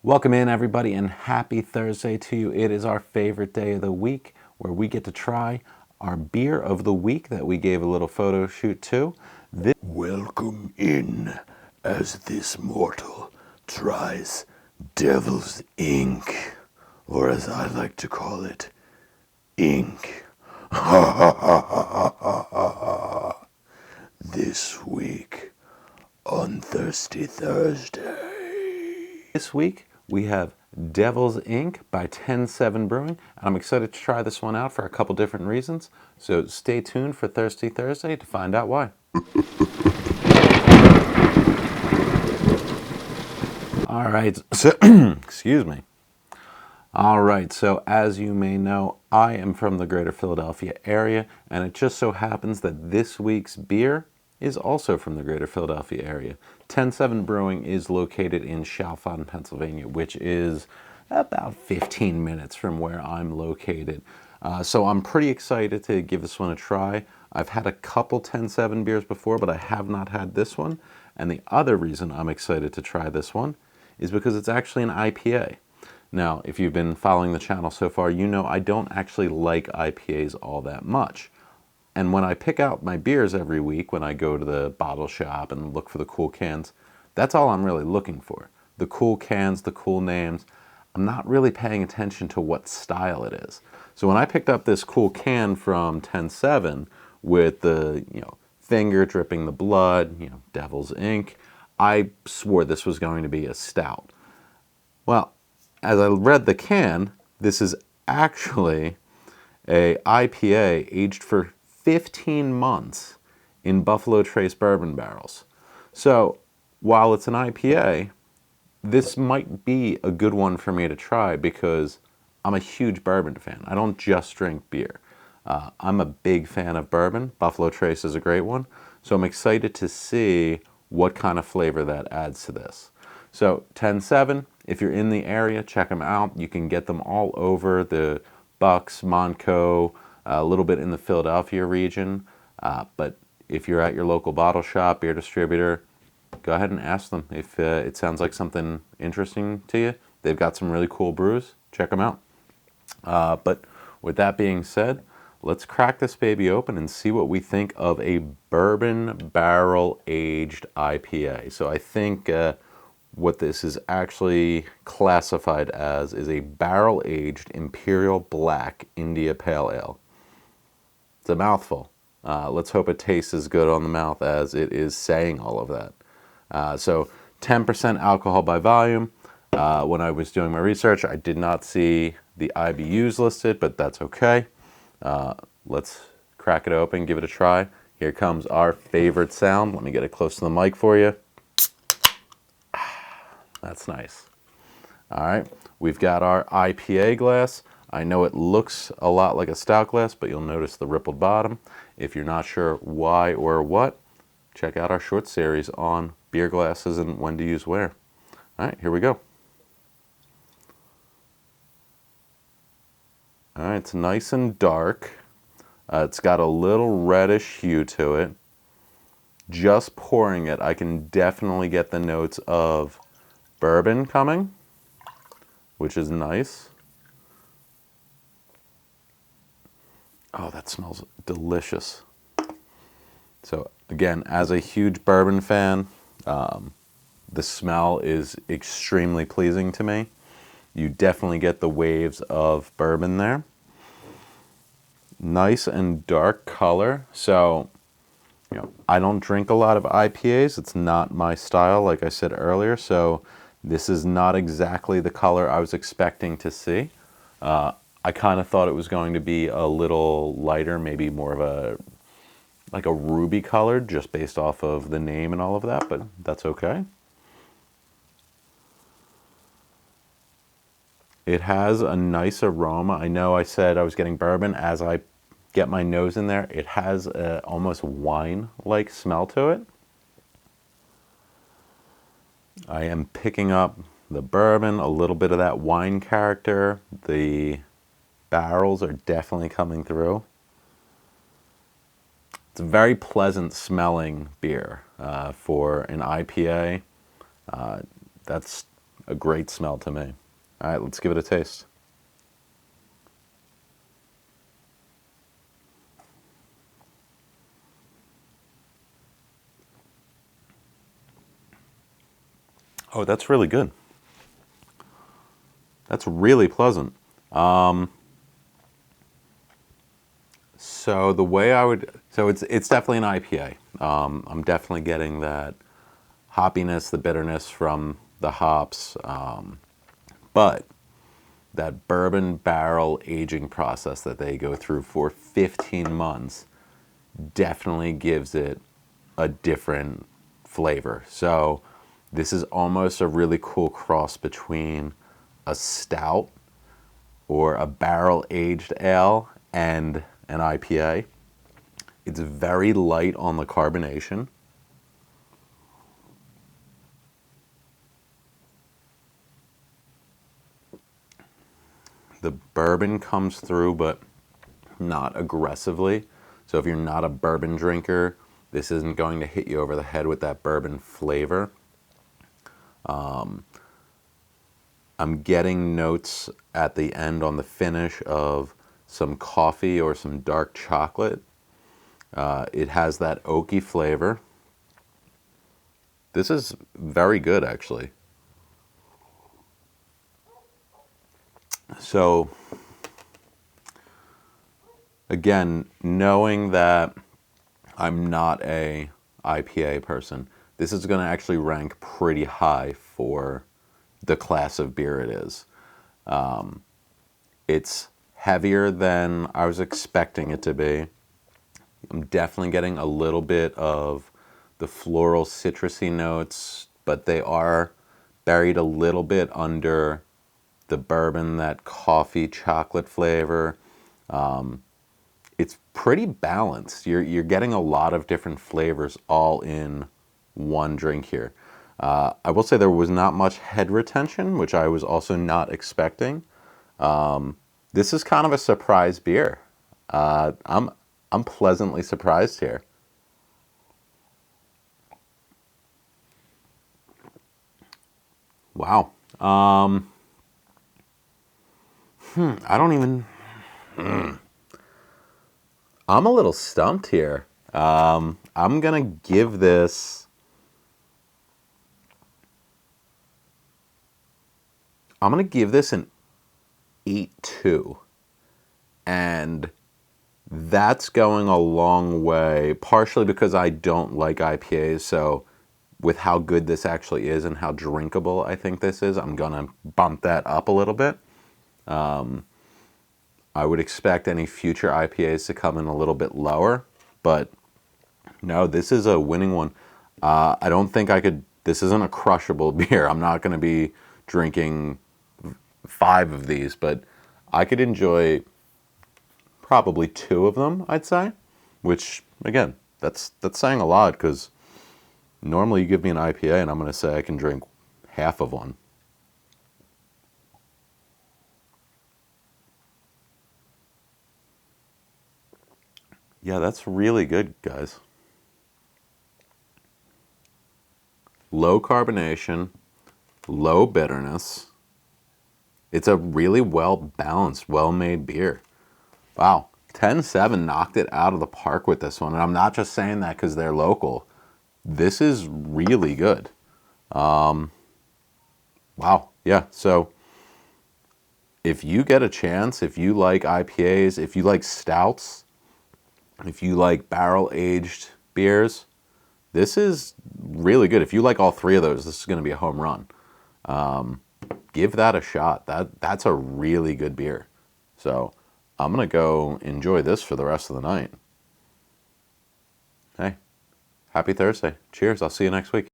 Welcome in, everybody, and happy Thursday to you. It is our favorite day of the week where we get to try our beer of the week that we gave a little photo shoot to. Welcome in as this mortal tries Devil's Ink, or as I like to call it, Ink. This week on Thirsty Thursday. This week we have Devil's Ink by Ten7 Brewing, and I'm excited to try this one out for a couple different reasons. So stay tuned for Thirsty Thursday to find out why. All right, so excuse me. All right, so as you may know, I am from the greater Philadelphia area, and it just so happens that this week's beer is also from the greater Philadelphia area. Ten7 Brewing is located in Chalfont, Pennsylvania, which is about 15 minutes from where I'm located. So I'm pretty excited to give this one a try. I've had a couple Ten7 beers before, but I have not had this one. And the other reason I'm excited to try this one is because it's actually an IPA. Now, if you've been following the channel so far, you know I don't actually like IPAs all that much. And when I pick out my beers every week, when I go to the bottle shop and look for the cool cans, that's all I'm really looking for. The cool cans, the cool names. I'm not really paying attention to what style it is. So when I picked up this cool can from Ten7 with the, finger dripping the blood, Devil's Ink, I swore this was going to be a stout. Well, as I read the can, this is actually a IPA aged for 15 months in Buffalo Trace bourbon barrels. So while it's an IPA, this might be a good one for me to try because I'm a huge bourbon fan. I don't just drink beer. I'm a big fan of bourbon. Buffalo Trace is a great one. So I'm excited to see what kind of flavor that adds to this. So Ten7, if you're in the area, check them out. You can get them all over the Bucks, Montco, a little bit in the Philadelphia region. But if you're at your local bottle shop, beer distributor, go ahead and ask them if it sounds like something interesting to you. They've got some really cool brews. Check them out. But with that being said, let's crack this baby open and see what we think of a bourbon barrel aged IPA. So I think what this is actually classified as is a barrel aged Imperial Black India Pale Ale. It's a mouthful. Let's hope it tastes as good on the mouth as it is saying all of that. So 10% alcohol by volume. When I was doing my research, I did not see the IBUs listed, but that's okay. Let's crack it open, give it a try. Here comes our favorite sound. Let me get it close to the mic for you. That's nice. All right, we've got our IPA glass. I know it looks a lot like a stout glass, but you'll notice the rippled bottom. If you're not sure why or what, check out our short series on beer glasses and when to use where. All right, here we go. All right, it's nice and dark. It's got a little reddish hue to it. Just pouring it, I can definitely get the notes of bourbon coming, which is nice. Oh, that smells delicious. So again, as a huge bourbon fan, the smell is extremely pleasing to me. You definitely get the waves of bourbon there. Nice and dark color. So, I don't drink a lot of IPAs. It's not my style, like I said earlier. So this is not exactly the color I was expecting to see. I kind of thought it was going to be a little lighter, maybe more of a ruby color, just based off of the name and all of that, but that's okay. It has a nice aroma. I know I said I was getting bourbon. As I get my nose in there, it has a almost wine-like smell to it. I am picking up the bourbon, a little bit of that wine character. The barrels are definitely coming through. It's a very pleasant smelling beer for an IPA. That's a great smell to me. All right, let's give it a taste. Oh, that's really good. That's really pleasant. So the way I would, so it's definitely an IPA. I'm definitely getting that hoppiness, the bitterness from the hops, but that bourbon barrel aging process that they go through for 15 months definitely gives it a different flavor. So this is almost a really cool cross between a stout or a barrel aged ale and an IPA. It's very light on the carbonation. The bourbon comes through, but not aggressively. So if you're not a bourbon drinker, this isn't going to hit you over the head with that bourbon flavor. I'm getting notes at the end on the finish of some coffee or some dark chocolate. It has that oaky flavor. This is very good, actually. So, again, knowing that I'm not a IPA person, this is going to actually rank pretty high for the class of beer it is. It's heavier than I was expecting it to be. I'm definitely getting a little bit of the floral citrusy notes, but they are buried a little bit under the bourbon, that coffee chocolate flavor. It's pretty balanced. You're getting a lot of different flavors all in one drink here. I will say there was not much head retention, which I was also not expecting. This is kind of a surprise beer. I'm pleasantly surprised here. Wow. I don't even. I'm a little stumped here. I'm gonna give this. I'm gonna give this an 8.2, and that's going a long way. Partially because I don't like IPAs, so with how good this actually is and how drinkable I think this is, I'm gonna bump that up a little bit. I would expect any future IPAs to come in a little bit lower, but no, this is a winning one. I don't think I could. This isn't a crushable beer. I'm not going to be drinking 5 of these, but I could enjoy probably 2 of them, I'd say. Which, again, that's saying a lot, because normally you give me an IPA and I'm going to say I can drink half of one. Yeah, that's really good, guys. Low carbonation, low bitterness. It's a really well balanced, well made beer. Wow. 10-7 knocked it out of the park with this one. And I'm not just saying that because they're local. This is really good. Wow. Yeah. So if you get a chance, if you like IPAs, if you like stouts, if you like barrel aged beers, this is really good. If you like all 3 of those, this is going to be a home run. Give that a shot. That's a really good beer. So I'm going to go enjoy this for the rest of the night. Hey, happy Thursday. Cheers. I'll see you next week.